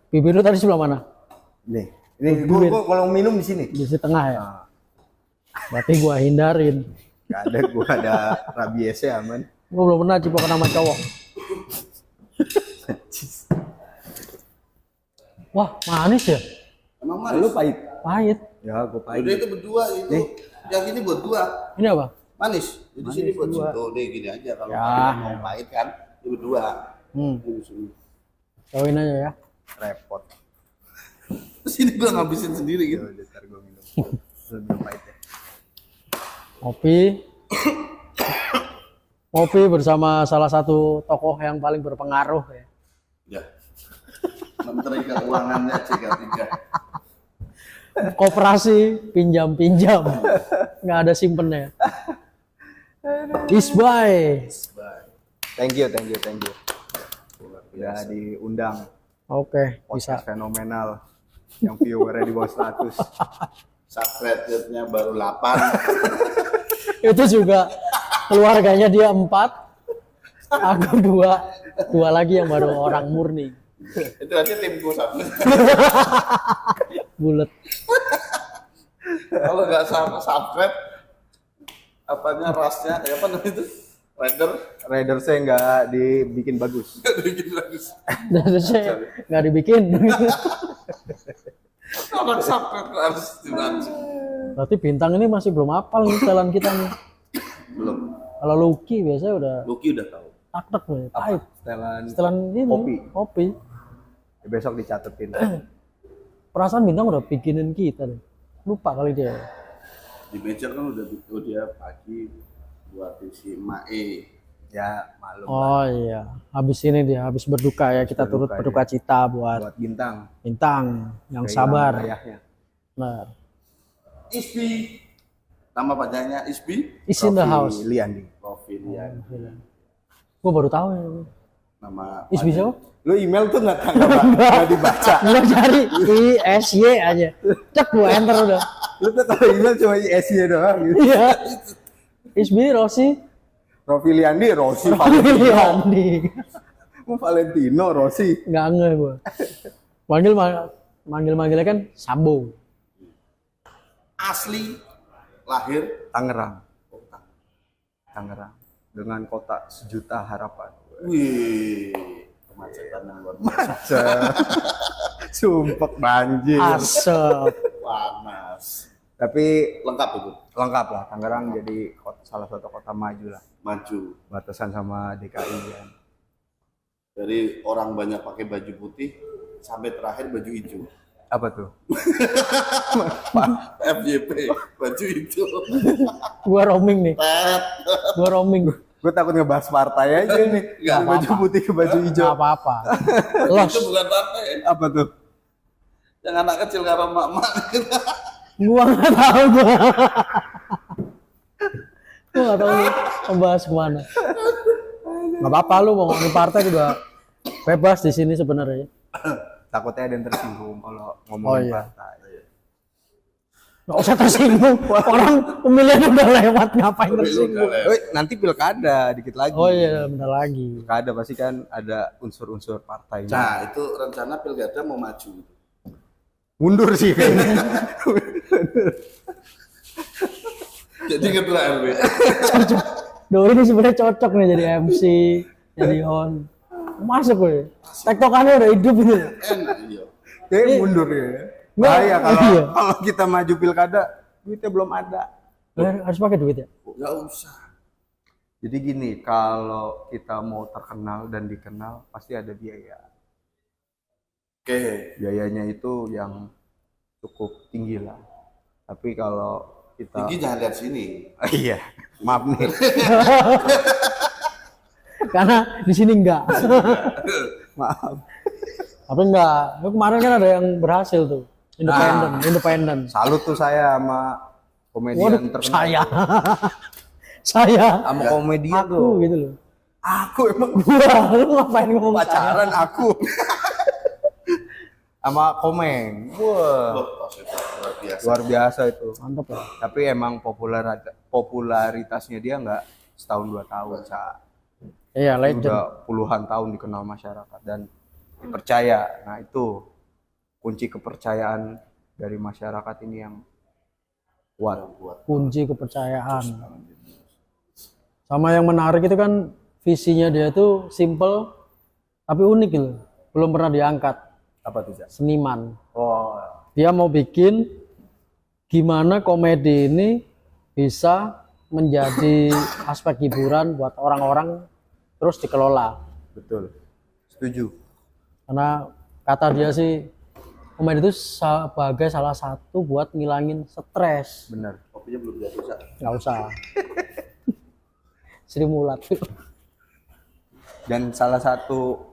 Bibir lu tadi sebelah mana? Nih, ini gua kalau minum di sini. Di tengah ya. Berarti gua hindarin. Gak ada, gua ada rabiesnya aman. Gua belum pernah cipokan sama cowok. Wah, manis ya? Emang manis? Lu pahit. Pahit. Ya, gua pahit. Udah itu berdua itu. Nih. Yang ini buat dua. Ini apa? Manis. Di sini buat dua. situ. Nih gini aja kalau Ya. kalian mau pahit kan, itu berdua. Di sini. Cobain aja ya. Repot. Terus ini gua ngabisin sendiri gitu. Ya, ntar gua minum. Lebih pahit ya. Ngopi. Ngopi bersama salah satu tokoh yang paling berpengaruh ya. Ya. Menteri Keuangannya CK3. Koperasi pinjam-pinjam. Nggak ada simpennya. Isbay. Thank you. Udah diundang. Oke, Podcast bisa. fenomenal yang viewernya di bawah 100. Subscribe-nya baru 8. Itu juga keluarganya dia 4. Aku 2. 2 lagi yang baru orang murni. Itu aja timku satu. Bulet. Kalau nggak sama subscribe, apanya rasnya, apa namanya itu? Rider saya nggak dibikin bagus. Bikin bagus. Dan saya nggak dibikin. Orang subscribe harus dibantu. Berarti Bintang ini masih belum hafal nih jalan kita nih. Belum. Kalau Lucky biasanya udah Lucky udah tahu. tak nih, pahit. Setelan Setelan ini kopi. ya, besok dicatetin. Perasaan Bintang udah bikinin kita nih. Lupa kali dia. Di meja kan udah itu dia pagi buat si Mae. Ya malum Oh iya, habis ini dia habis berduka ya kita turut berduka cita buat buat Bintang Bintang yang kehilangan sabar. ayahnya. Benar. Isbi. Nama panjangnya Isbi. Is in the Rofi house. Liandi. Profilian. Gua baru tahu ya. Nama Is bisa? Lu email tuh nggak dibaca. Gua cari ISY aja. Cek gua enter udah. Lu tuh tahu email cuma ISY doang gitu. Iya. Isbi Rossi Rofi Liandi, Rossi Andi. Valentino, Rossi. Nggak nge gua. Manggilnya kan Sambo. asli lahir Tangerang. Tangerang dengan kota sejuta harapan. wih kemacetan yang luar biasa. Macet. Sumpek banjir. Asap. Panas Tapi lengkap itu lengkap lah, Tangerang jadi salah satu kota maju lah, maju batasan sama DKI kan. dari orang banyak pakai baju putih sampai terakhir baju hijau. Apa tuh? FYP baju hijau. Gua roaming nih. Gua roaming. Gue takut ngebahas partai aja nih. Nggak Dari baju apa-apa. putih ke baju hijau. Nggak apa-apa. Los. Itu bukan partai Apa tuh? yang anak kecil karo mak-mak. Gua nggak tahu gua. Gua nggak tahu nih membahas kemana. Nggak apa-apa lu mau ngomongin partai juga bebas di sini sebenarnya. Takutnya ada yang tersinggung kalau Oh, ngomongin iya. partai. Nggak usah tersinggung. Orang pemilihan udah lewat ngapain tersinggung? Nanti pilkada dikit lagi. Oh iya bentar lagi. Pilkada pasti kan ada unsur-unsur partainya. Nah itu rencana pilkada mau maju. Mundur sih kayaknya. Jadi ketua RW. Cocok. Doi ini sebenarnya cocok nih jadi MC, jadi on. Masuk gue. Tektokannya udah hidup ini. Enak iya. Kayaknya mundur ya. Nggak, Bahaya kalau iya. kalau kita maju pilkada, duitnya belum ada. Harus pakai duit ya? Nggak usah. Jadi gini, kalau kita mau terkenal dan dikenal, pasti ada biaya. Oke. Biayanya itu yang cukup tinggi lah. Tapi kalau kita... Tinggi jangan lihat sini. Iya, maaf nih. Karena di sini enggak. Maaf. Tapi enggak. Itu kemarin kan ada yang berhasil tuh. Independen. Salut tuh saya sama komedian Waduh, terkenal. saya Sama komedian aku tuh. gitu loh. Aku emang Gua, lu ngapain ngomong saya? pacaran aku. Sama Komeng. Wah, Oh, luar biasa. luar biasa itu. Mantap ya. Tapi emang popularitasnya dia nggak setahun 2 tahun, Sa. Iya, Udah legend. puluhan tahun dikenal masyarakat dan dipercaya. Nah itu kunci kepercayaan dari masyarakat ini yang kuat. Kunci kepercayaan. Sama yang menarik itu kan visinya dia itu simple tapi unik gitu. Belum pernah diangkat. Apa tuh, Cak? Seniman. Oh, Dia mau bikin gimana komedi ini bisa menjadi aspek hiburan buat orang-orang terus dikelola. betul. Setuju. Karena kata dia sih komedi itu sebagai salah satu buat ngilangin stres. Benar. Kopinya belum jadi, Sak. Nggak usah. Sri Mulat. Dan salah satu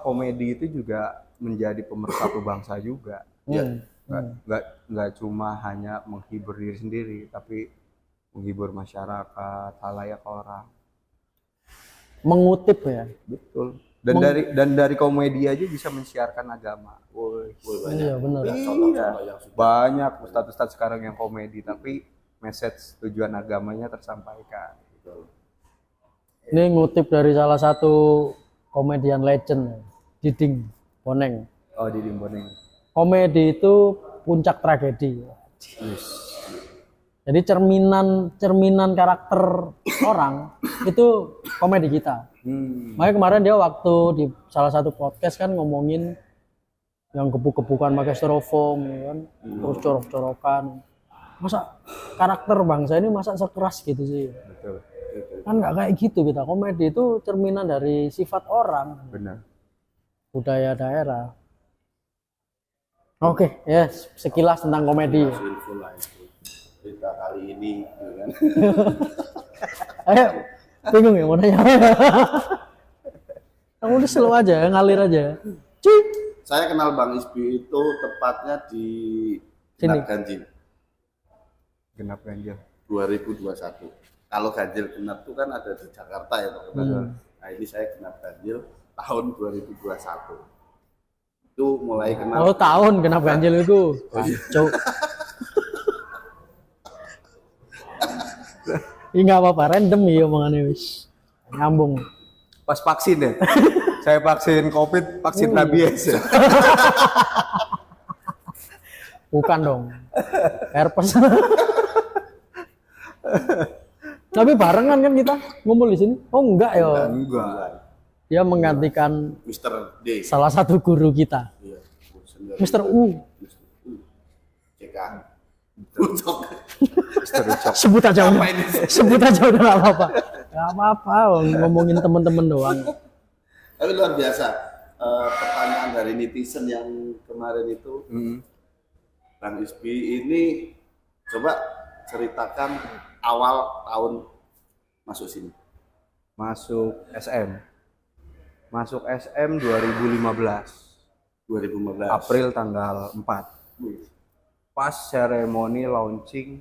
komedi itu juga menjadi pemersatu bangsa juga. Nggak cuma hanya menghibur diri sendiri, tapi menghibur masyarakat, halayak orang. Mengutip ya. Betul. Dan dari komedi aja bisa mensiarkan agama. Woi, Iya benar. Contoh-contoh yang sudah banyak ustadz-ustadz sekarang yang komedi, tapi message tujuan agamanya tersampaikan. Ini ngutip dari salah satu komedian legend, Diding Boneng. Oh, di Boneng. Komedi itu puncak tragedi. Jadi cerminan karakter orang itu komedi kita. Makanya kemarin dia waktu di salah satu podcast kan ngomongin yang gebuk-gebukan pakai styrofoam, ya kan? Terus corok-corokan. Masa karakter bangsa ini masa sekeras gitu sih? Betul. Kan nggak kayak gitu kita. Komedi itu cerminan dari sifat orang, Benar. budaya daerah. Oke, ya sekilas tentang komedi. info lah itu. Cerita kali ini, gitu kan. Ayo, bingung ya mau nanya. Kamu udah slow aja, ngalir aja. Cik. Saya kenal Bang Isbi itu tepatnya di Sini. Genap Ganjil Genap ganjil. 2021. Kalau ganjil genap itu kan ada di Jakarta ya teman-teman. Nah ini saya genap ganjil tahun 2021. Itu mulai kenal. Oh tahun genap ganjil itu. Cuk. Ini nggak apa-apa, random ya omongannya wis. Nyambung. Pas vaksin ya. Saya vaksin COVID, vaksin rabies ya. Bukan dong. Herpes. Tapi barengan kan kita ngumpul di sini. Oh enggak ya. Enggak. Dia menggantikan Mr. D. salah satu guru kita. Iya. Mr. U. Mr. U. CK. Ucok. Mister Ucok. Sebut aja udah. Apa ini? Sebut aja udah nggak apa-apa. Nggak apa-apa, ngomongin temen-temen doang. Tapi luar biasa. Pertanyaan dari netizen yang kemarin itu, Bang Isbi ini coba ceritakan awal tahun masuk sini. Masuk SM. Masuk SM 2015. 2015. April tanggal 4. Pas seremoni launching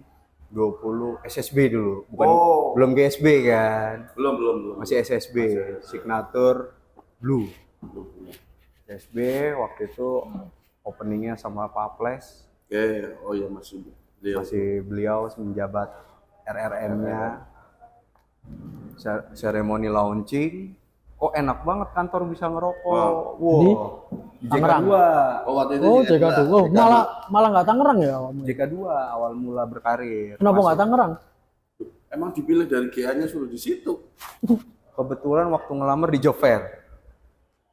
20 SSB dulu. Bukan belum GSB kan. Belum. Masih SSB, signature Blue. SSB waktu itu openingnya sama Pak Ples. Oke, oh ya masih beliau. Masih beliau menjabat RRM-nya. Seremoni launching. Kok enak banget kantor bisa ngerokok. Di Di Tangerang. JK2. Oh waktu itu Oh, di JK2. Oh, malah nggak Tangerang ya awalnya? JK2 awal mula berkarir. Kenapa nggak Tangerang? Emang dipilih dari GA-nya suruh di situ. Kebetulan waktu ngelamar di job fair.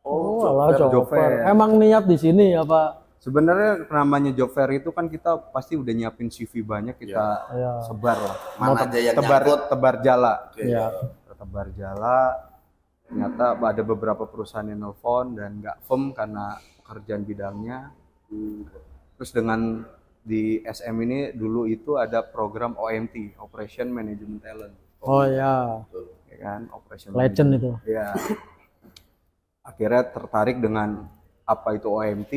Oh, alah job job fair. fair. Emang niat di sini apa? Sebenarnya namanya job fair itu kan kita pasti udah nyiapin CV banyak, kita Ya. sebar lah. Mana aja yang nyangkut. Tebar jala. Ya. Tebar jala. Ternyata ada beberapa perusahaan yang nelfon dan nggak firm karena pekerjaan bidangnya. Terus dengan di SM ini dulu itu ada program OMT, Operation Management Talent. Oh ya, Ya kan, Operation legend itu. Ya. Akhirnya tertarik dengan apa itu OMT.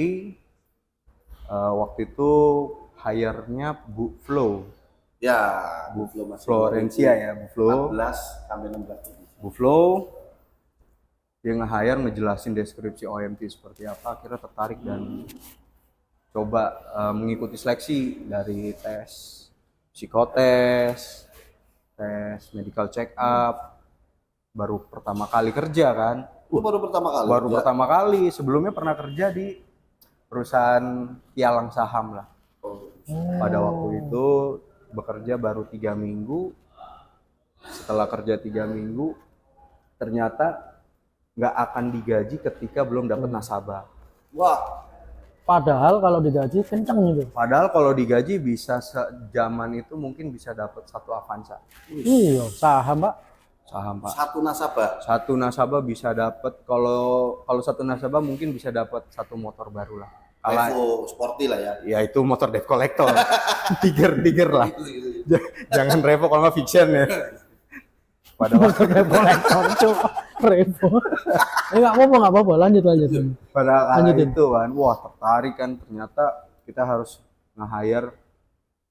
Waktu itu hire-nya Bu Flo. Ya, Bu Flo masih Florencia ya, Bu Flo. 14 sampai 16. Bu Flo dia nge-hire ngejelasin deskripsi OMT seperti apa, akhirnya tertarik dan coba mengikuti seleksi dari tes psikotes, tes medical check up. Baru pertama kali kerja kan. Baru pertama kali. Baru pertama kali, sebelumnya pernah kerja di perusahaan pialang saham lah. Oh, Pada waktu itu bekerja baru 3 minggu. Setelah kerja 3 minggu, ternyata nggak akan digaji ketika belum dapat nasabah. wah, Padahal kalau digaji kenceng gitu. Padahal kalau digaji bisa sejaman itu mungkin bisa dapat 1 Avanza Iya, saham Pak. saham Pak. satu nasabah. Satu nasabah bisa dapat, kalau satu nasabah mungkin bisa dapat 1 motor baru lah. Kalau Evo sporty lah ya. ya itu motor debt collector, tiger lah. Itu. Jangan Revo kalau nggak fiction ya. Pada waktu Kolektor coba Revo. Nggak apa-apa, lanjut. pada kala Lanjutin. itu kan, wah tertarik kan, ternyata kita harus nge-hire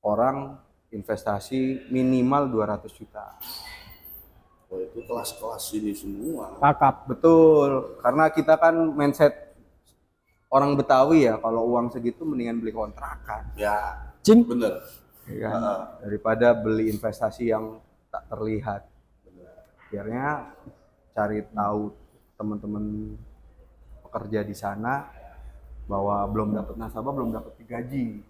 orang investasi minimal 200 juta. Oh, itu kelas-kelas ini semua. Kakap. Betul, karena kita kan mindset orang Betawi ya, kalau uang segitu mendingan beli kontrakan, Ya, Cing. bener. ya kan? Daripada beli investasi yang tak terlihat. Akhirnya cari tahu teman-teman pekerja di sana bahwa belum dapat nasabah, belum dapat digaji.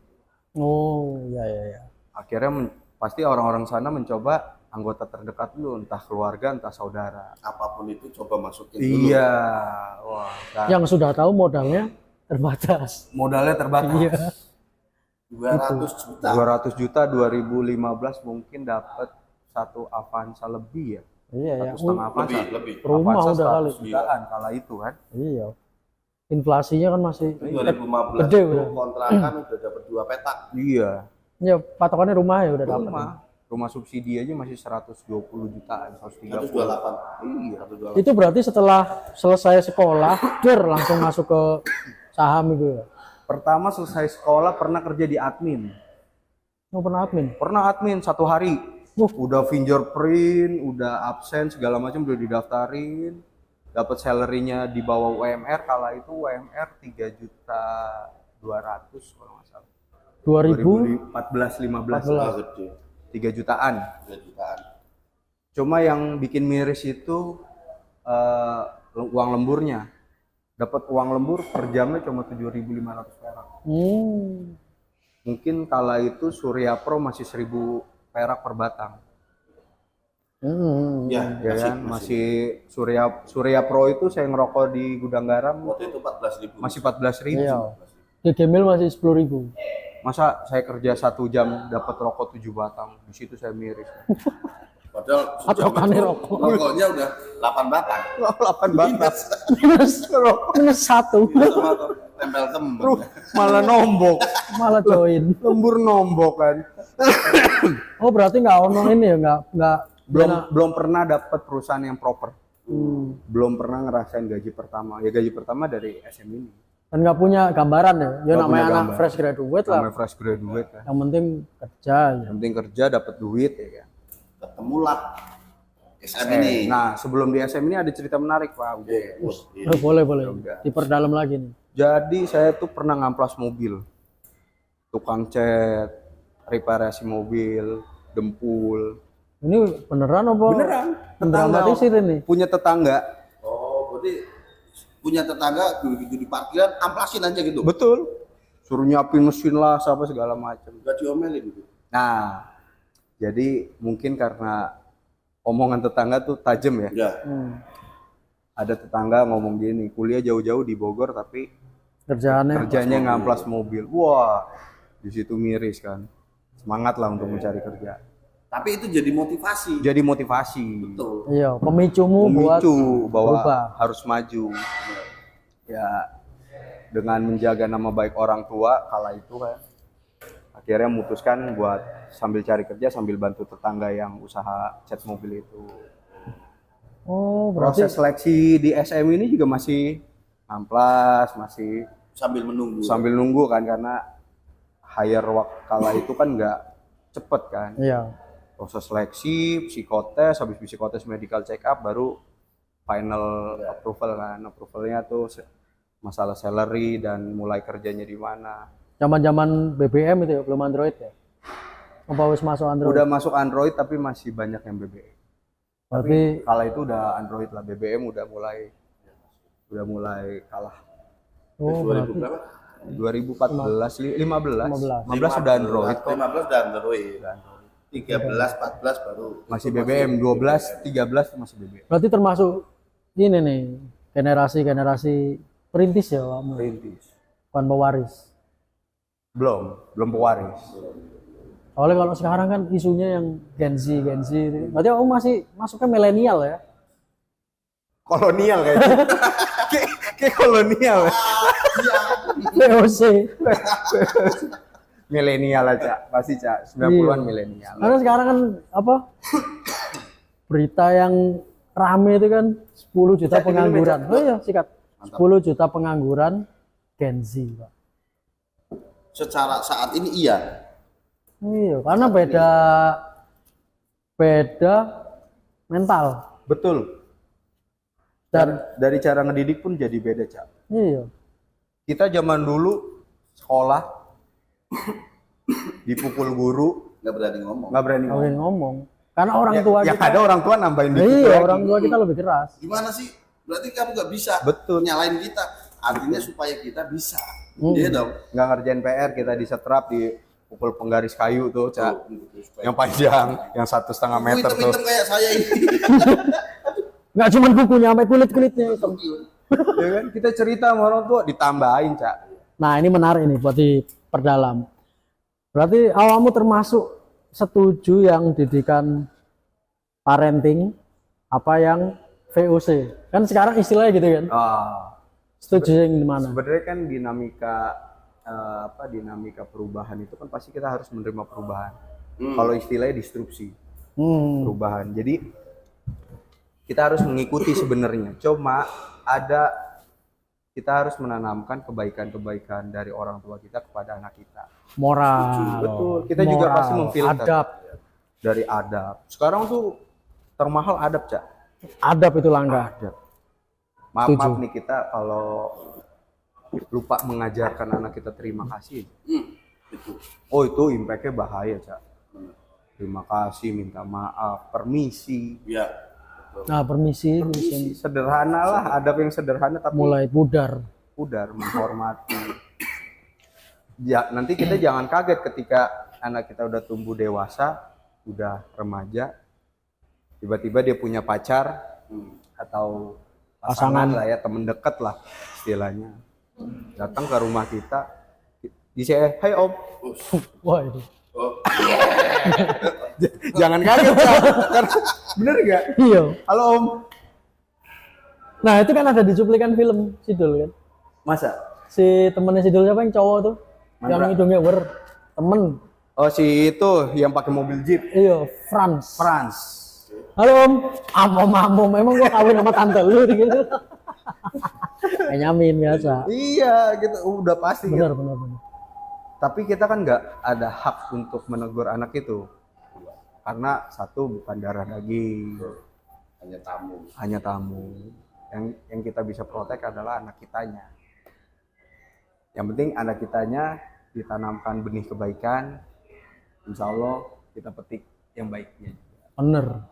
Oh, ya. Akhirnya pasti orang-orang sana mencoba anggota terdekat dulu, entah keluarga, entah saudara. Apapun itu coba masukin dulu. Iya, wah, kan. Yang sudah tahu modalnya terbatas. Modalnya terbatas. Iya. 200 juta. 200 juta 2015 mungkin dapat 1 Avanza lebih ya. Iya ya. 1,5 Avanza. Lebih. Rumah Avanza udah kali. 100 jutaan kala itu kan. Iya. Inflasinya kan masih 2015 gede itu udah. kontrakan udah dapat 2 petak. Iya. Ya patokannya rumah ya udah dapat. Rumah subsidi aja masih 120 jutaan, 130. 128. Iya. 128. Itu berarti setelah selesai sekolah, langsung masuk ke saham itu ya. Pertama selesai sekolah pernah kerja di admin. Oh, pernah admin. Pernah admin 1 hari. Udah fingerprint, udah absen segala macam udah didaftarin. Dapat salary-nya di bawah UMR, kala itu UMR 3.200.000 kalau nggak salah. 2000 2014 15 Oh, gede. 3 jutaan. 3 jutaan. Cuma yang bikin miris itu uang lemburnya. Dapat uang lembur per jamnya cuma 7.500 perak. Mungkin kala itu Surya Pro masih 1.000 perak per batang. Ya, Ya kan? Masih Surya Pro itu saya ngerokok di gudang garam waktu itu 14.000. masih 14.000. Iya. Di Gmail masih 10.000. Masa saya kerja 1 jam dapat rokok 7 batang? Di situ saya miris. Padahal Patokannya rokok. rokoknya udah 8 batang. 8 batang. Minus 1. Sama tempel tembem. Malah nombok. Malah join. Lembur nombok kan. Oh, berarti nggak ono ini ya, nggak Belum pernah dapat perusahaan yang proper. Belum pernah ngerasain gaji pertama. Ya gaji pertama dari SM ini. dan nggak punya gambaran ya. Ya Nggak namanya punya anak gambar. fresh graduate lah. Namanya fresh graduate kan. Yang penting kerja ya. Yang penting kerja dapat duit ya kan. Ketemulah SM ini. Nah, sebelum di SM ini ada cerita menarik, Pak. Oh, boleh. Diperdalam lagi nih. Jadi saya tuh pernah ngamplas mobil. Tukang cat, reparasi mobil, dempul. Ini beneran apa? Beneran. Mendramatisir ini. Punya tetangga. Oh, berarti punya tetangga begitu di parkiran amplasin aja gitu. Betul. Suruh nyiapin mesin lah, apa segala macam. Gak diomelin gitu. Nah, jadi mungkin karena omongan tetangga tuh tajam ya. Ya. Ada tetangga ngomong gini, kuliah jauh-jauh di Bogor tapi kerjanya ngamplas mobil. Wah, di situ miris kan. Semangat lah untuk mencari kerja. Tapi itu jadi motivasi. Jadi motivasi. Betul. Iya, pemicumu buat Memicu bahwa berubah. harus maju. Ya, dengan menjaga nama baik orang tua kala itu kan. Akhirnya memutuskan buat sambil cari kerja sambil bantu tetangga yang usaha cat mobil itu. Oh, berarti Proses seleksi di SM ini juga masih amplas, masih Sambil menunggu. sambil nunggu kan, karena hire waktu kala itu kan nggak cepet kan. iya. Proses seleksi, psikotes, habis psikotes medical check up baru final approval kan. Approvalnya tuh masalah salary dan mulai kerjanya di mana. Zaman-zaman BBM itu ya, belum Android ya. Apa wis masuk Android? Udah masuk Android tapi masih banyak yang BBM. Berarti Kala itu udah Android lah, BBM udah mulai kalah. oh, 2000 berarti berapa? 2014, 15 sudah Android kok. 15 udah Android. 13, 14 baru Masih BBM, 12, 13 masih BBM. Berarti termasuk ini nih generasi perintis ya, kamu. Perintis. Bukan pewaris. Belum pewaris. Soalnya kalau sekarang kan isunya yang Gen Z itu. Berarti kamu masih masuknya milenial ya? Kolonial kayaknya. Kayak kolonial. VOC. Milenial aja, pasti Cak. 90-an milenial. Karena sekarang kan apa? Berita yang rame itu kan 10 juta pengangguran. Oh iya, sikat. 10 juta pengangguran Gen Z, Pak. secara saat ini iya. Iya, karena beda mental. Betul. Dan Dari cara ngedidik pun jadi beda, Cak. iya. Kita zaman dulu sekolah dipukul guru, Nggak berani ngomong. nggak berani Nggak ngomong. boleh ngomong. Karena orang tua Yang kita. ada orang tua nambahin dikit Iya, lagi. orang tua kita lebih keras. Gimana sih? Berarti kamu nggak bisa Betul. nyalain kita. Artinya supaya kita bisa. Iya dong. Nggak ngerjain PR, kita disetrap, dipukul penggaris kayu tuh, Cak. Supaya- Yang panjang, yang 1,5 meter tuh. hitam-hitam kayak saya ini. Nggak cuma bukunya, sampai kulit-kulitnya hitam. Ya kan? Kita cerita sama orang tua ditambahin, Cak. Nah, ini menarik nih buat diperdalam. Berarti awakmu termasuk setuju yang didikan parenting apa yang VOC? Kan sekarang istilahnya gitu kan. Setuju yang di mana? Sebenarnya kan dinamika perubahan itu kan pasti kita harus menerima perubahan. Kalau istilahnya disrupsi, perubahan. Jadi kita harus mengikuti sebenarnya. Cuma kita harus menanamkan kebaikan-kebaikan dari orang tua kita kepada anak kita. Moral. Betul. Kita juga Moral, pasti memfilter adab. dari adab. Sekarang tuh termahal adab, Cak. Adab itu langka. Adab. Maaf nih kita kalau lupa mengajarkan anak kita terima kasih. Oh, itu impactnya bahaya, Cak. Terima kasih, minta maaf, permisi. Iya. Nah, permisi Sederhana lah, adab yang sederhana tapi mulai pudar. menghormati. Ya, nanti kita jangan kaget ketika anak kita udah tumbuh dewasa, udah remaja, tiba-tiba dia punya pacar atau pasangan lah ya, temen deket lah istilahnya. Datang ke rumah kita, saya, "Hai Om." Wah, itu. Jangan kaget, Cak. Karena bener gak? Iya. Halo Om. Nah, itu kan ada di cuplikan film Sidul kan. Masa? Si temennya Sidul siapa yang cowok tuh? Mandra. Yang hidungnya wer. Temen. Oh, si itu yang pakai mobil Jeep. Iya, Franz. Franz. Halo Om. Amom. Memang gua kawin sama tante lu gitu. Kayak nyamin biasa. Iya, gitu. Udah pasti gitu. Benar. Tapi kita kan nggak ada hak untuk menegur anak itu. Karena satu, bukan darah daging. Hanya tamu. Hanya tamu. Yang kita bisa protek adalah anak kitanya. Yang penting anak kitanya ditanamkan benih kebaikan. Insya Allah kita petik yang baiknya. Bener.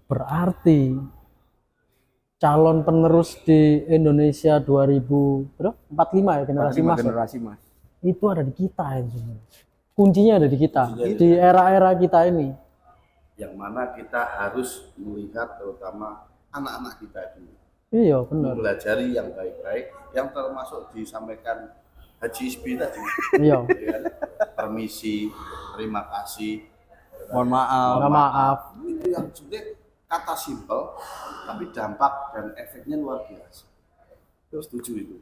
Berarti calon penerus di Indonesia 2045 ya, generasi 45 emas. Ya? generasi mas. Itu ada di kita ya sebenarnya. Kuncinya ada di kita. Di era-era kita ini. Yang mana kita harus melihat terutama anak-anak kita dulu. Iya, benar. Mempelajari yang baik-baik, yang termasuk disampaikan Haji Isbi tadi. Iya. Ya, permisi, terima kasih, Mohon maaf. Minta maaf. itu yang sebenarnya kata simpel, tapi dampak dan efeknya luar biasa. Terus setuju itu.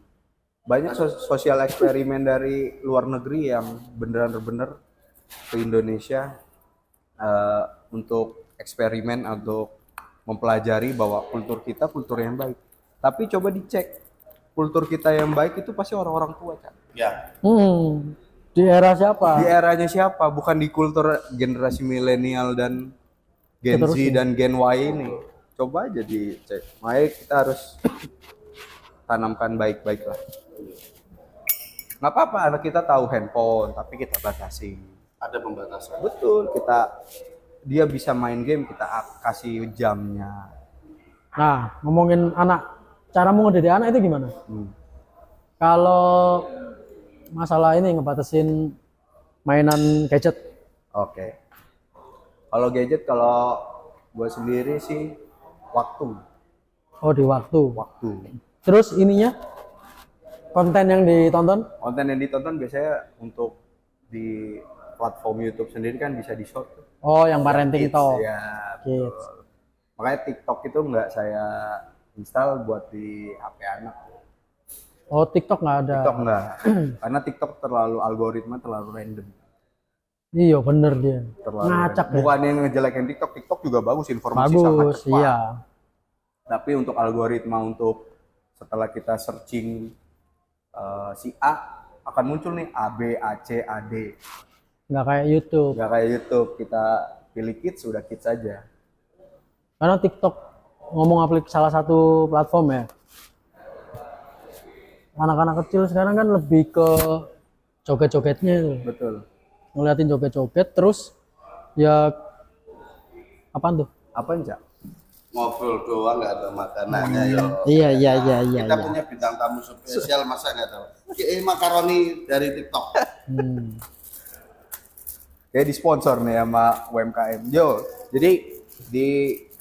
Banyak sosial eksperimen dari luar negeri yang bener-bener ke Indonesia untuk eksperimen, untuk mempelajari bahwa kultur kita kultur yang baik. Tapi coba dicek, kultur kita yang baik itu pasti orang-orang tua, Cak. Ya, Di era siapa? Di eranya siapa? Bukan di kultur generasi milenial dan Gen Z dan Gen Y ini. Coba aja dicek. Makanya kita harus tanamkan baik-baik lah. Nggak apa-apa anak kita tahu handphone, tapi kita batasi. ada pembatasan. Betul, dia bisa main game, kita kasih jamnya. Nah, ngomongin anak, cara mau ngedidik anak itu gimana? Kalau masalah ini ngebatasin mainan gadget. Oke. Kalau gadget, kalau gue sendiri sih waktu. Oh, di waktu. Waktu. Terus ininya konten yang ditonton? Konten yang ditonton biasanya untuk di platform YouTube sendiri kan bisa di short. Oh, yang parenting talk. Ya, Kids. betul. Makanya TikTok itu nggak saya install buat di HP anak. Oh, TikTok nggak ada. TikTok nggak. Karena TikTok terlalu algoritma terlalu random. Iya, bener dia. Terlalu Ngacak random. ya. Bukan yang ngejelekin TikTok, TikTok juga bagus, informasi sangat Bagus, cepat. iya. Tapi untuk algoritma, untuk setelah kita searching si A akan muncul nih A, B, A, C, A, D. Nggak kayak YouTube. Nggak kayak YouTube, kita pilih kids, sudah kids aja. Karena TikTok ngomong salah satu platform ya. Anak-anak kecil sekarang kan lebih ke joget-jogetnya itu. Betul. Ngeliatin joget-joget terus ya apaan tuh? Apa Cak? Ngobrol doang nggak ada makanannya yo. Iya. Kita punya bintang tamu spesial, masa nggak tahu. Ini makaroni dari TikTok. Kayak disponsor nih sama UMKM. Yo, jadi di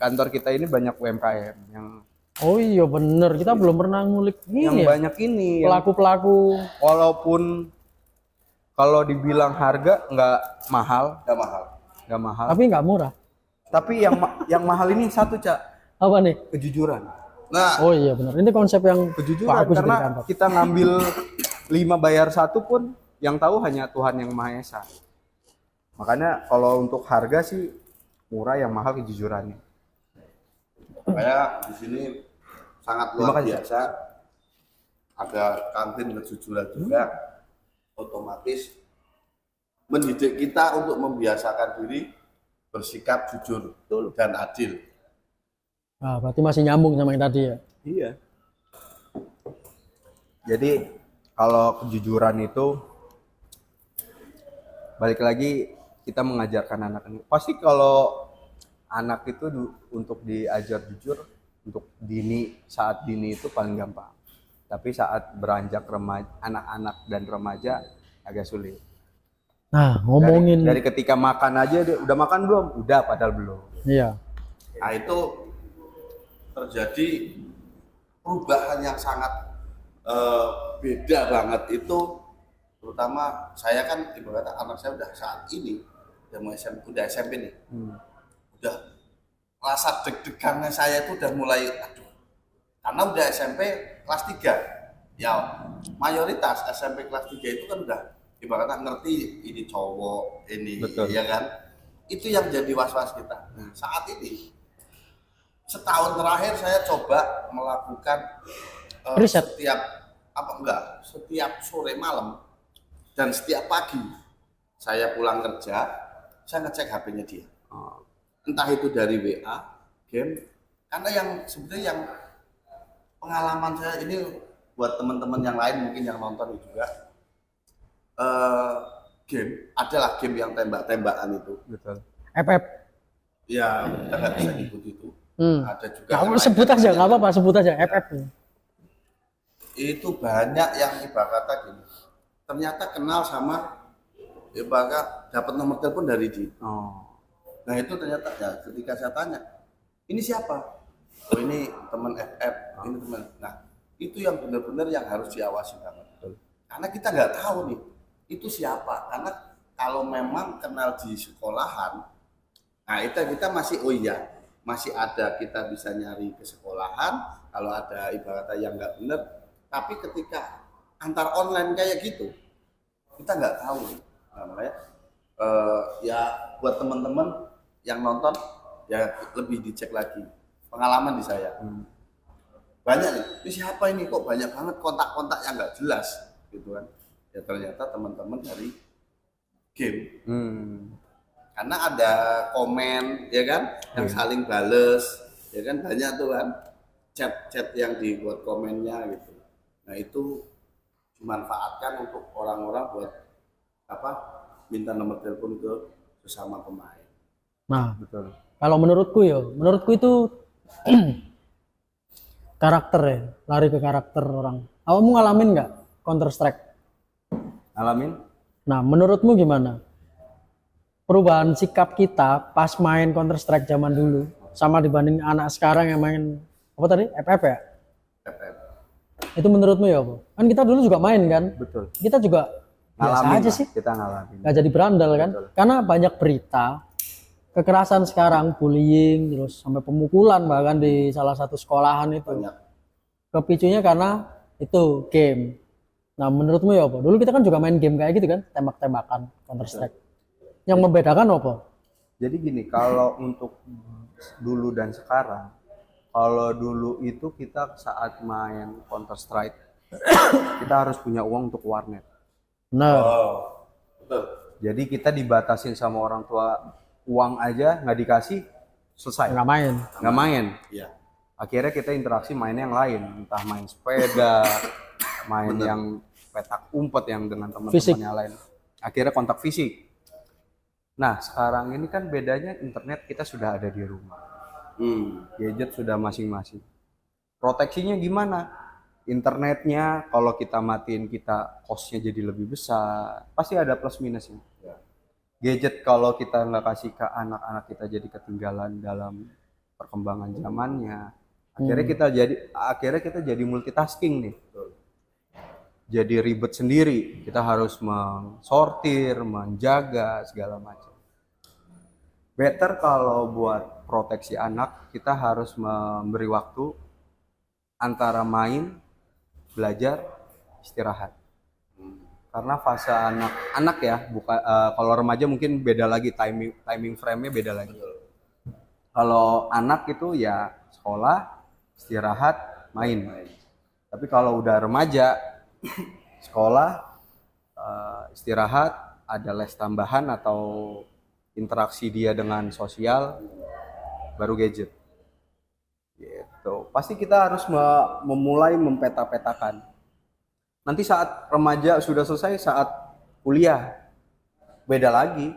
kantor kita ini banyak UMKM yang Oh iya bener, kita belum pernah ngulik yang ini ya. banyak ini. Yang Pelaku-pelaku. walaupun kalau dibilang harga nggak mahal, Nggak mahal. Tapi nggak murah. tapi yang mahal ini satu Cak, Apa nih? kejujuran. Nah, Oh iya bener, ini konsep yang Kejujuran bagus di karena kantor. kita ngambil 5 bayar 1 pun yang tahu hanya Tuhan yang Maha Esa. Makanya kalau untuk harga sih murah, yang mahal kejujurannya. saya di sini sangat Terima luar kasih. biasa. Ada kantin kejujuran juga, otomatis mendidik kita untuk membiasakan diri bersikap jujur dan adil. Nah, berarti masih nyambung sama yang tadi ya. Iya. Jadi kalau kejujuran itu balik lagi kita mengajarkan anak ini. Pasti kalau anak itu untuk diajar jujur untuk saat dini itu paling gampang. Tapi saat beranjak remaja, anak-anak dan remaja agak sulit. Nah, ngomongin Dari ketika makan aja dia udah makan belum? Udah, padahal belum. iya. Nah itu terjadi perubahan yang sangat beda banget itu, terutama saya kan ibaratnya anak saya udah saat ini udah SMP nih, udah rasa deg-degannya saya itu udah mulai aduh, karena udah SMP kelas 3 ya, mayoritas SMP kelas 3 itu kan udah ibaratnya ngerti ini cowok ini. Betul. Ya kan, itu yang jadi was-was kita. Nah, saat ini setahun terakhir saya coba melakukan Riset. setiap sore malam dan setiap pagi saya pulang kerja, saya ngecek HP-nya dia. Entah itu dari WA, game, karena yang sebenarnya yang pengalaman saya ini buat teman-teman yang lain mungkin yang nonton juga, game adalah game yang tembak-tembakan itu. Betul. FF. Ya, kita nggak bisa ikut itu. Ada juga. Kamu yang sebut lain. aja, nggak apa-apa, sebut aja FF. Itu banyak yang ibaratnya gini. Ternyata kenal sama ibarat dapat nomor telepon dari dia. Nah itu ternyata ya ketika saya tanya, ini siapa? Oh ini teman FF, ini teman. Nah itu yang benar-benar yang harus diawasi banget. Karena kita nggak tahu nih itu siapa. Karena kalau memang kenal di sekolahan, nah itu kita masih masih ada, kita bisa nyari ke sekolahan. Kalau ada ibaratnya yang nggak benar, tapi ketika antar online kayak gitu, kita nggak tahu. Nah, makanya ya buat teman-teman yang nonton ya lebih dicek lagi pengalaman di saya. Banyak nih, ini siapa ini kok banyak banget kontak-kontak yang nggak jelas gitu kan. Ya ternyata teman-teman dari game. Karena ada komen ya kan yang saling bales, ya kan banyak tuh kan chat-chat yang dibuat komennya gitu. Nah itu dimanfaatkan untuk orang-orang buat minta nomor telepon ke sesama pemain. Nah, Betul. kalau menurutku itu karakter ya, lari ke karakter orang. Kamu ngalamin nggak Counter Strike? Ngalamin? Nah, menurutmu gimana? Perubahan sikap kita pas main Counter Strike zaman dulu sama dibanding anak sekarang yang main apa tadi? FF ya? FF. Itu menurutmu ya apa? Kan kita dulu juga main kan? Betul. Kita juga biasa Ngalamin aja lah, sih. kita ngalamin. Nggak jadi berandal kan? Betul. Karena banyak berita kekerasan sekarang, bullying, terus sampai pemukulan bahkan di salah satu sekolahan itu. Banyak. Kepicunya karena itu game. Nah, menurutmu ya apa? Dulu kita kan juga main game kayak gitu kan, tembak-tembakan Counter Strike. Yang membedakan apa? Jadi gini, kalau untuk dulu dan sekarang, kalau dulu itu kita saat main Counter Strike, kita harus punya uang untuk warnet. Benar. Oh, betul. Jadi kita dibatasin sama orang tua, uang aja nggak dikasih, selesai. Nggak main. Nggak main. Iya. Akhirnya kita interaksi main yang lain, entah main sepeda, main yang petak umpet yang dengan teman-temannya lain. Akhirnya kontak fisik. Nah, sekarang ini kan bedanya internet kita sudah ada di rumah. Gadget sudah masing-masing. Proteksinya gimana? Internetnya kalau kita matiin kita costnya jadi lebih besar. Pasti ada plus minusnya. Gadget kalau kita nggak kasih ke anak-anak kita jadi ketinggalan dalam perkembangan zamannya. Akhirnya kita jadi multitasking nih. Jadi ribet sendiri. Kita harus mensortir, menjaga segala macam. Better kalau buat proteksi anak, kita harus memberi waktu antara main, belajar, istirahat. Karena fase anak ya, kalau remaja mungkin beda lagi, timing frame-nya beda lagi. Kalau anak itu ya sekolah, istirahat, main. Tapi kalau udah remaja, sekolah, istirahat, ada les tambahan atau interaksi dia dengan sosial, baru gadget. Gitu. Pasti kita harus memulai mempeta-petakan. Nanti saat remaja sudah selesai, saat kuliah beda lagi.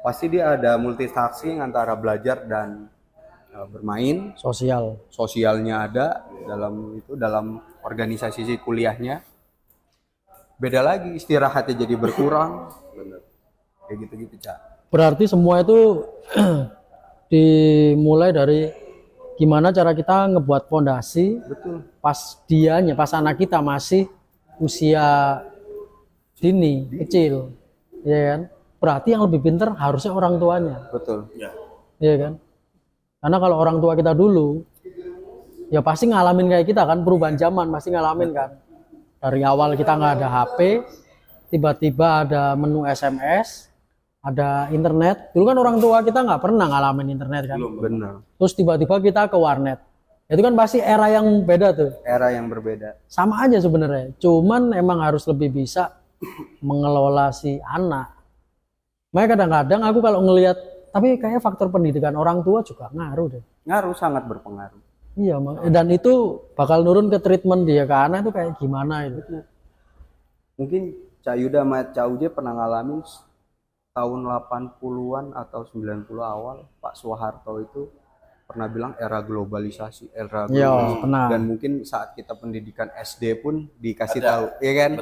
Pasti dia ada multitasking antara belajar dan bermain. Sosialnya ada dalam organisasi kuliahnya. Beda lagi, istirahatnya jadi berkurang. Kayak gitu-gitu, Cak. Berarti semua itu dimulai dari gimana cara kita ngebuat fondasi. Betul. Pas anak kita masih usia dini, kecil, ya kan? Berarti yang lebih pintar harusnya orang tuanya, Betul. ya kan? Karena kalau orang tua kita dulu, ya pasti ngalamin kayak kita kan, perubahan zaman pasti ngalamin kan. Dari awal kita nggak ada HP, tiba-tiba ada menu SMS, ada internet. Dulu kan orang tua kita nggak pernah ngalamin internet kan. Benar. Terus tiba-tiba kita ke warnet. Itu kan pasti era yang beda tuh. Era yang berbeda. Sama aja sebenarnya. Cuman emang harus lebih bisa mengelola si anak. Makanya kadang-kadang aku kalau ngelihat, tapi kayak faktor pendidikan orang tua juga ngaruh deh. Ngaruh, sangat berpengaruh. Iya, dan itu bakal nurun ke treatment dia ke anak itu kayak gimana itu. Mungkin Cak Yuda sama Cak Uje pernah ngalamin tahun 80-an atau 90 awal, Pak Soeharto itu pernah bilang era globalisasi, pernah. Dan mungkin saat kita pendidikan SD pun dikasih tahu, ya kan?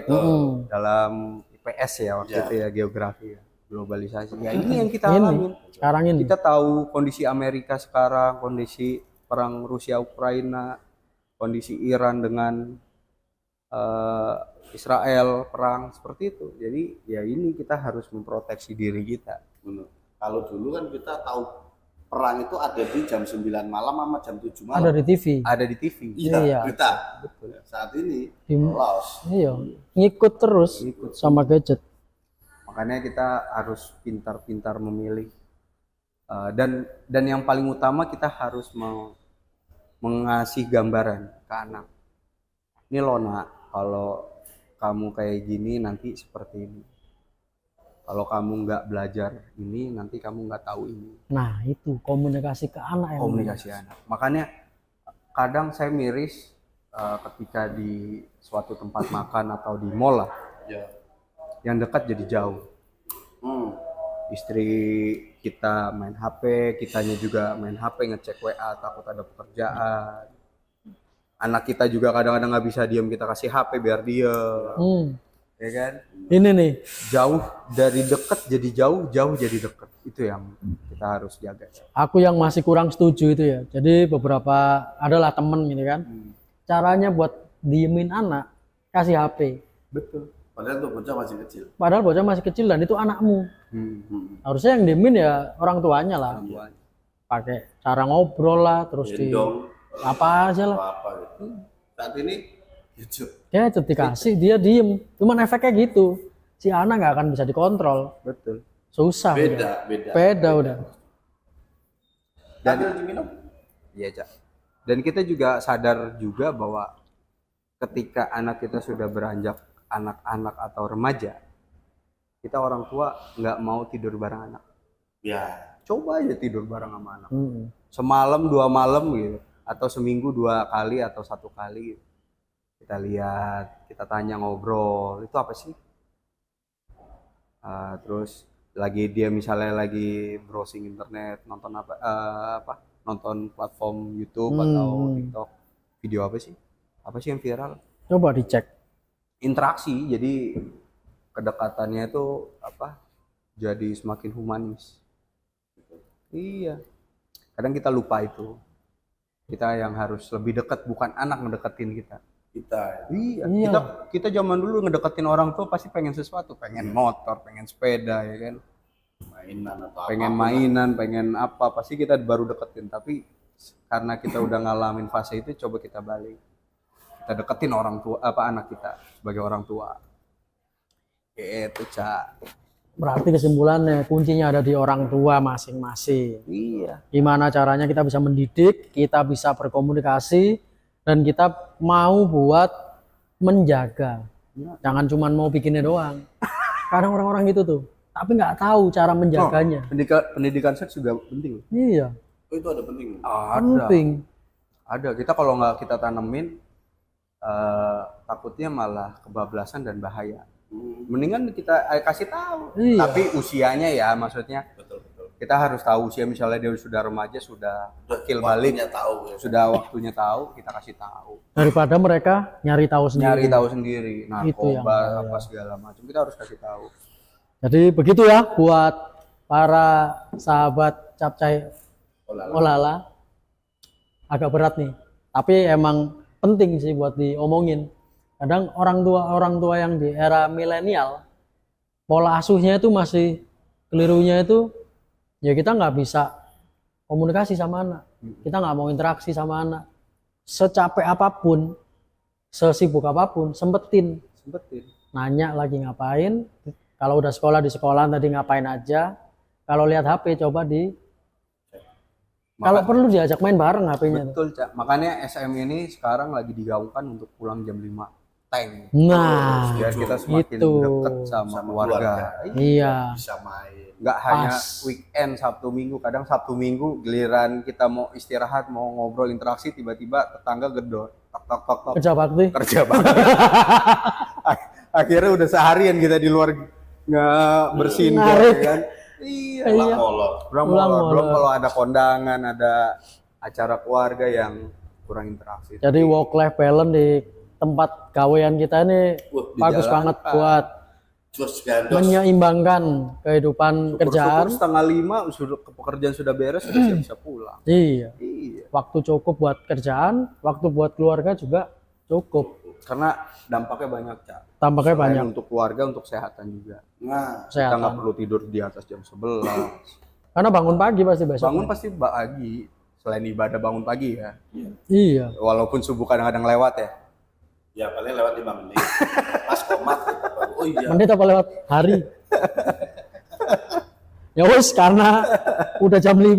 Dalam IPS ya waktu itu ya, geografi ya, globalisasi. Ya ini yang kita alami. Sekarang ini. Kita tahu kondisi Amerika sekarang, kondisi perang Rusia Ukraina, kondisi Iran dengan Israel perang seperti itu. Jadi ya ini kita harus memproteksi diri kita. Kalau dulu kan kita tahu perang itu ada di jam 9 malam sama jam 7 malam. Ada di TV. Ada di TV. Iya. Berita. Betul. Saat ini loss. Iya. Ngikut terus sama gadget. Makanya kita harus pintar-pintar memilih. Dan yang paling utama kita harus mengasih gambaran ke anak. Ini loh nak, kalau kamu kayak gini nanti seperti ini. Kalau kamu nggak belajar ini, nanti kamu nggak tahu ini. Nah itu komunikasi ke anak. Komunikasi anak. Makanya kadang saya miris ketika di suatu tempat makan atau di mall lah, yang dekat jadi jauh. Istri kita main HP, kitanya juga main HP, ngecek WA, takut ada pekerjaan. Anak kita juga kadang-kadang nggak bisa diam, kita kasih HP biar diem. ya kan? Ini nih, Jauh dari deket jadi jauh, jauh jadi deket. Itu yang kita harus jaga. aku yang masih kurang setuju itu ya. Jadi beberapa adalah temen gitu kan. Caranya buat diemin anak, kasih HP. Betul. Padahal tuh bocah masih kecil. Padahal bocah masih kecil dan itu anakmu. Harusnya yang diemin ya orang tuanya lah. Pakai cara ngobrol lah, terus di Gendong apa aja lah. apa gitu. Saat ini gitu. Gadget dikasih dia diem. Cuman efeknya gitu. Si anak nggak akan bisa dikontrol. Betul. Susah. Beda, udah. beda. Beda udah. Dan diminum. Iya, Cak. Dan kita juga sadar juga bahwa ketika anak kita sudah beranjak anak-anak atau remaja, kita orang tua nggak mau tidur bareng anak. Ya. Coba aja tidur bareng sama anak. Mm. Semalam 2 malam gitu, atau seminggu 2 kali atau 1 kali gitu. Kita lihat, kita tanya, ngobrol, itu apa sih? Terus lagi dia misalnya lagi browsing internet, nonton nonton platform YouTube atau TikTok, video apa sih? Apa sih yang viral? Coba dicek. Interaksi, jadi kedekatannya itu jadi semakin humanis. Iya, kadang kita lupa itu, kita yang harus lebih dekat, bukan anak ngedeketin kita. Iya. Kita zaman dulu ngedeketin orang tua pasti pengen sesuatu, pengen motor, pengen sepeda, ya kan, Mainan atau pengen apapun. mainan, pengen apa, pasti kita baru deketin. Tapi karena kita udah ngalamin fase itu, coba kita balik, kita deketin orang tua, anak kita sebagai orang tua. Itu, Cak. Berarti kesimpulannya kuncinya ada di orang tua masing-masing. Iya. Gimana caranya kita bisa mendidik, kita bisa berkomunikasi, dan kita mau buat menjaga. Jangan cuma mau bikinnya doang. Kadang orang-orang gitu tuh, tapi nggak tahu cara menjaganya. Pendidikan seks juga penting. Iya, Oh, itu ada penting. penting. Ada. Kita kalau nggak kita tanemin, takutnya malah kebablasan dan bahaya. Mendingan kita kasih tahu. Iya. Tapi usianya ya, maksudnya Betul, betul. kita harus tahu usia, misalnya dia sudah remaja, sudah akil balik, Waktunya tahu ya. sudah waktunya tahu, kita kasih tahu. Daripada mereka nyari tahu sendiri. Nyari tahu sendiri, Itu yang narkoba bahaya. apa segala macam, kita harus kasih tahu. Jadi begitu ya buat para sahabat capcay olala. Agak berat nih, tapi emang penting sih buat diomongin. Kadang orang tua yang di era milenial, pola asuhnya itu masih kelirunya itu, ya kita nggak bisa komunikasi sama anak, kita nggak mau interaksi sama anak. Secapek apapun, sesibuk apapun, sempetin nanya lagi ngapain. Kalau udah sekolah di sekolahan tadi ngapain aja. Kalau lihat HP coba kalau perlu diajak main bareng HP-nya. Betul, Cak. Makanya SM ini sekarang lagi digaungkan untuk pulang jam 5 tank. Nah, Biar kita semakin itu. dekat sama keluarga. Iya. Bisa main. Nggak hanya Pas. weekend, Sabtu Minggu. Kadang Sabtu Minggu giliran kita mau istirahat, mau ngobrol, interaksi, tiba-tiba tetangga gedor. Tok. Kerja bakti. Kerja banget. Akhirnya udah seharian kita di luar nggak bersihin Narik. kan. Iya. Iya. Belum kalau ada kondangan, ada acara keluarga yang kurang interaksi. Jadi work life balance di tempat gawean kita ini bagus dijalankan. banget buat Terus gandos. menyeimbangkan kehidupan kerjaan. Syukur-syukur 5:30 sudah pekerjaan sudah beres, sudah siap-siap pulang. Iya. Iya. Waktu cukup buat kerjaan, waktu buat keluarga juga cukup. Karena dampaknya banyak, Cak. Tampaknya Selain banyak untuk keluarga, untuk kesehatan juga. Nah, Kita nggak kesehatan. perlu tidur di atas jam 11. Karena bangun pagi pasti besok. Bangun pasti pagi. Selain ibadah bangun pagi ya. Iya. Walaupun subuh kadang-kadang lewat ya. ya paling lewat 5 menit. Pas komat kita baru. Oh iya. Menit apa lewat hari? Ya wes, karena udah jam 5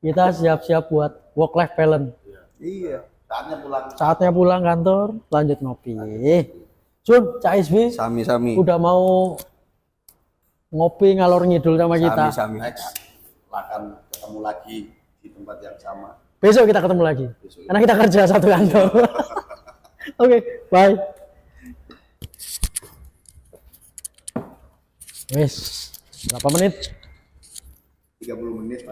kita siap-siap buat work life balance. Iya. Saatnya pulang. Saatnya pulang kantor, lanjut ngopi. Sun, Cak Isbi Sami-sami. udah mau ngopi ngalor ngidul sama kita. Sami-sami. Next akan ketemu lagi di tempat yang sama. Besok kita ketemu lagi. Besok. Karena kita kerja satu kantor. Oke, bye. Wes, berapa menit? 30 menit.